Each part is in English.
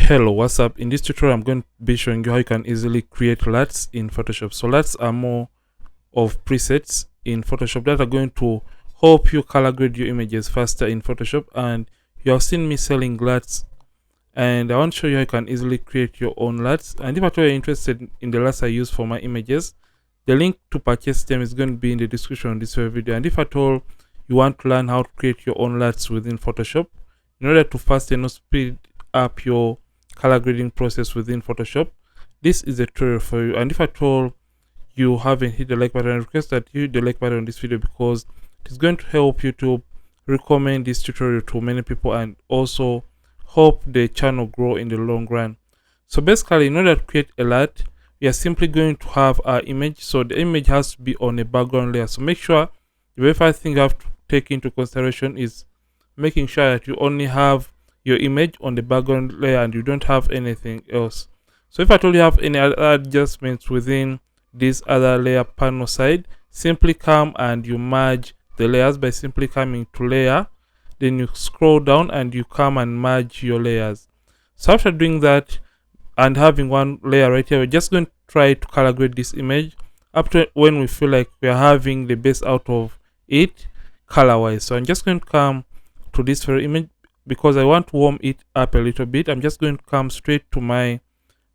Hello, what's up? In this tutorial I'm going to be showing you how you can easily create LUTs in Photoshop. So LUTs are more of presets in Photoshop that are going to help you color grade your images faster in Photoshop. And you have seen me selling LUTs, and I want to show you how you can easily create your own LUTs. And if at all you're interested in the LUTs I use for my images, the link to purchase them is going to be in the description of this video. And if at all you want to learn how to create your own LUTs within Photoshop in order to fasten speed up your color grading process within Photoshop, this is a tutorial for you. And if at all you haven't hit the like button, I request that you hit the like button on this video, because it is going to help you to recommend this tutorial to many people and also help the channel grow in the long run. So basically, in order to create a LUT, we are simply going to have our image. So the image has to be on a background layer. So make sure the very first thing you have to take into consideration is making sure that you only have your image on the background layer and you don't have anything else. So if I told you have any other adjustments within this other layer panel side, simply come and you merge the layers by simply coming to layer, then you scroll down and you come and merge your layers. So after doing that and having one layer right here, we're just going to try to color grade this image up to when we feel like we are having the best out of it color wise. So I'm just going to come to this very image. Because I want to warm it up a little bit, I'm just going to come straight to my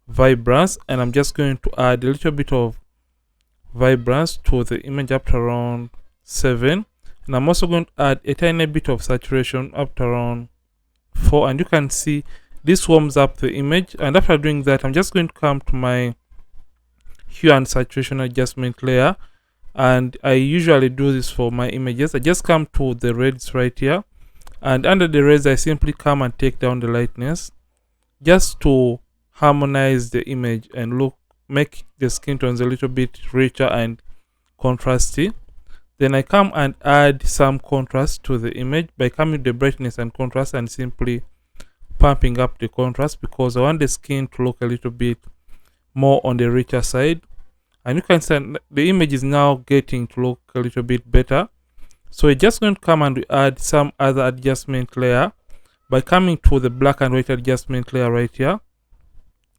vibrance and I'm just going to add a little bit of vibrance to the image up to around 7, and I'm also going to add a tiny bit of saturation up to around 4, and you can see this warms up the image. And after doing that, I'm just going to come to my hue and saturation adjustment layer, and I usually do this for my images. I just come to the reds right here, and under the reds I simply come and take down the lightness just to harmonize the image and make the skin tones a little bit richer and contrasty. Then I come and add some contrast to the image by coming to the brightness and contrast and simply pumping up the contrast, because I want the skin to look a little bit more on the richer side. And you can see the image is now getting to look a little bit better. So we're just going to come and add some other adjustment layer by coming to the black and white adjustment layer right here.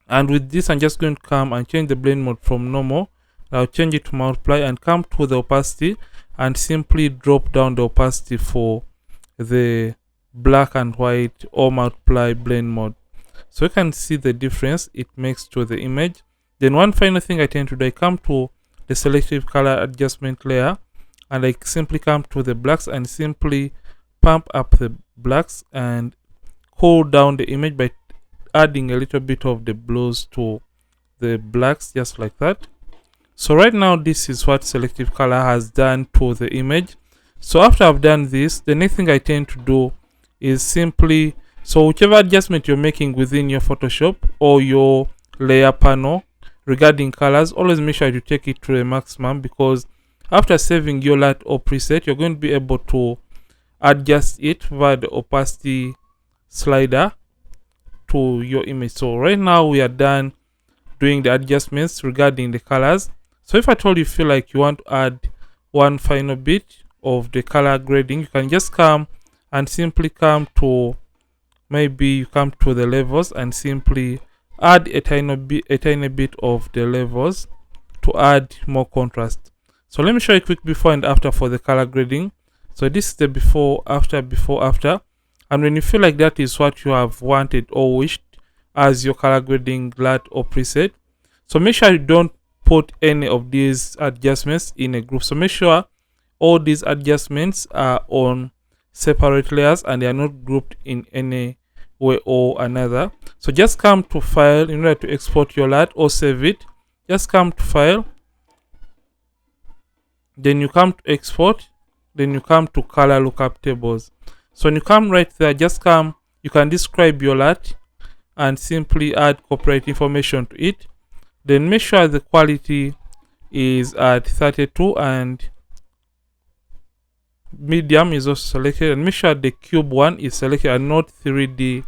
And with this, I'm just going to come and change the blend mode from normal. I'll change it to multiply and come to the opacity and simply drop down the opacity for the black and white or multiply blend mode. So you can see the difference it makes to the image. Then one final thing I tend to do, I come to the selective color adjustment layer, and I simply come to the blacks and simply pump up the blacks and cool down the image by adding a little bit of the blues to the blacks, just like that. So right now, this is what selective color has done to the image. So after I've done this, the next thing I tend to do is simply, so whichever adjustment you're making within your Photoshop or your layer panel regarding colors, always make sure you take it to the maximum, because after saving your LUT or preset, you're going to be able to adjust it via the opacity slider to your image. So right now we are done doing the adjustments regarding the colors. So if at all you feel like you want to add one final bit of the color grading, you can just come and simply come to, maybe you come to the levels and simply add a tiny bit of the levels to add more contrast. So let me show you a quick before and after for the color grading. So this is the before, after. And when you feel like that is what you have wanted or wished as your color grading LUT or preset, so make sure you don't put any of these adjustments in a group. So make sure all these adjustments are on separate layers and they are not grouped in any way or another. So just come to file in order to export your LUT or save it. Just come to file, then you come to export, then you come to color lookup tables. So when you come right there, just come, you can describe your LUT and simply add copyright information to it. Then make sure the quality is at 32 and medium is also selected, and make sure the cube one is selected and not 3D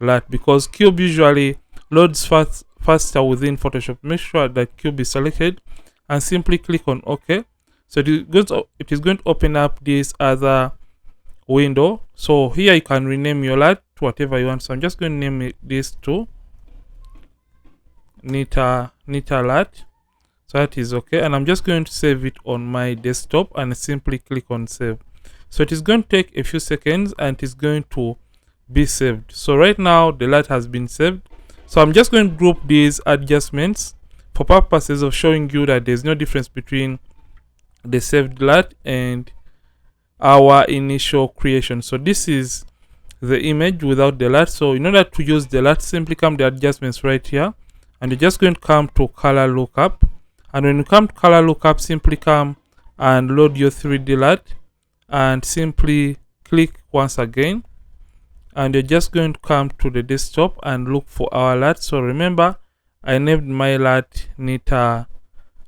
LUT, because cube usually loads faster within Photoshop. Make sure that cube is selected and simply click on OK. So it is going to open up this other window. So here you can rename your LUT to whatever you want. So I'm just going to name it this too. neater LUT. So that is okay, and I'm just going to save it on my desktop and simply click on save. So it is going to take a few seconds and it is going to be saved. So right now the LUT has been saved. So I'm just going to group these adjustments for purposes of showing you that there's no difference between the saved LUT and our initial creation. So this is the image without the LUT. So in order to use the LUT, simply come to adjustments right here, and you're just going to come to color lookup. And when you come to color lookup, simply come and load your 3D LUT and simply click once again, and you're just going to come to the desktop and look for our LUT. So remember, I named my LUT neater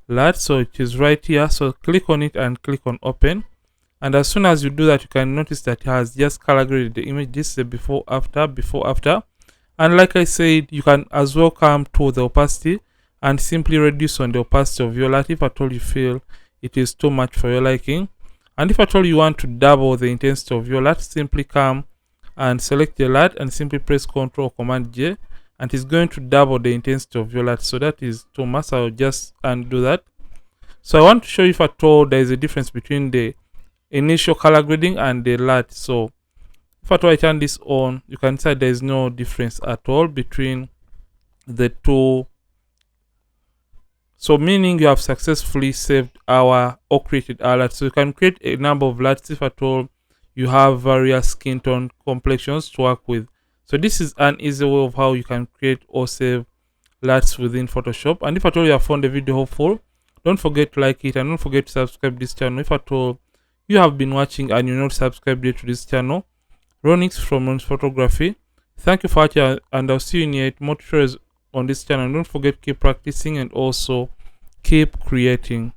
LUT, so it is right here. So click on it and click on open, and as soon as you do that, you can notice that it has just color graded the image. This is a before after. And like I said, you can as well come to the opacity and simply reduce on the opacity of your LUT if at all you feel it is too much for your liking. And if at all you want to double the intensity of your LUT, simply come and select the LUT and simply press Ctrl or Command J, and it's going to double the intensity of your LUT. So that is too much. I'll just undo that. So I want to show you if at all there is a difference between the initial color grading and the LUT. So if at all I turn this on, you can see there is no difference at all between the two. So meaning you have successfully saved our or created our LUT. So you can create a number of LUTs if at all you have various skin tone complexions to work with. So this is an easy way of how you can create or save LUTs within Photoshop. And if at all you have found the video helpful, don't forget to like it and don't forget to subscribe to this channel. If at all you have been watching and you're not subscribed yet to this channel, Ronnix from Ronnix Photography. Thank you for watching, and I'll see you in more tutorials on this channel. And don't forget to keep practicing and also keep creating.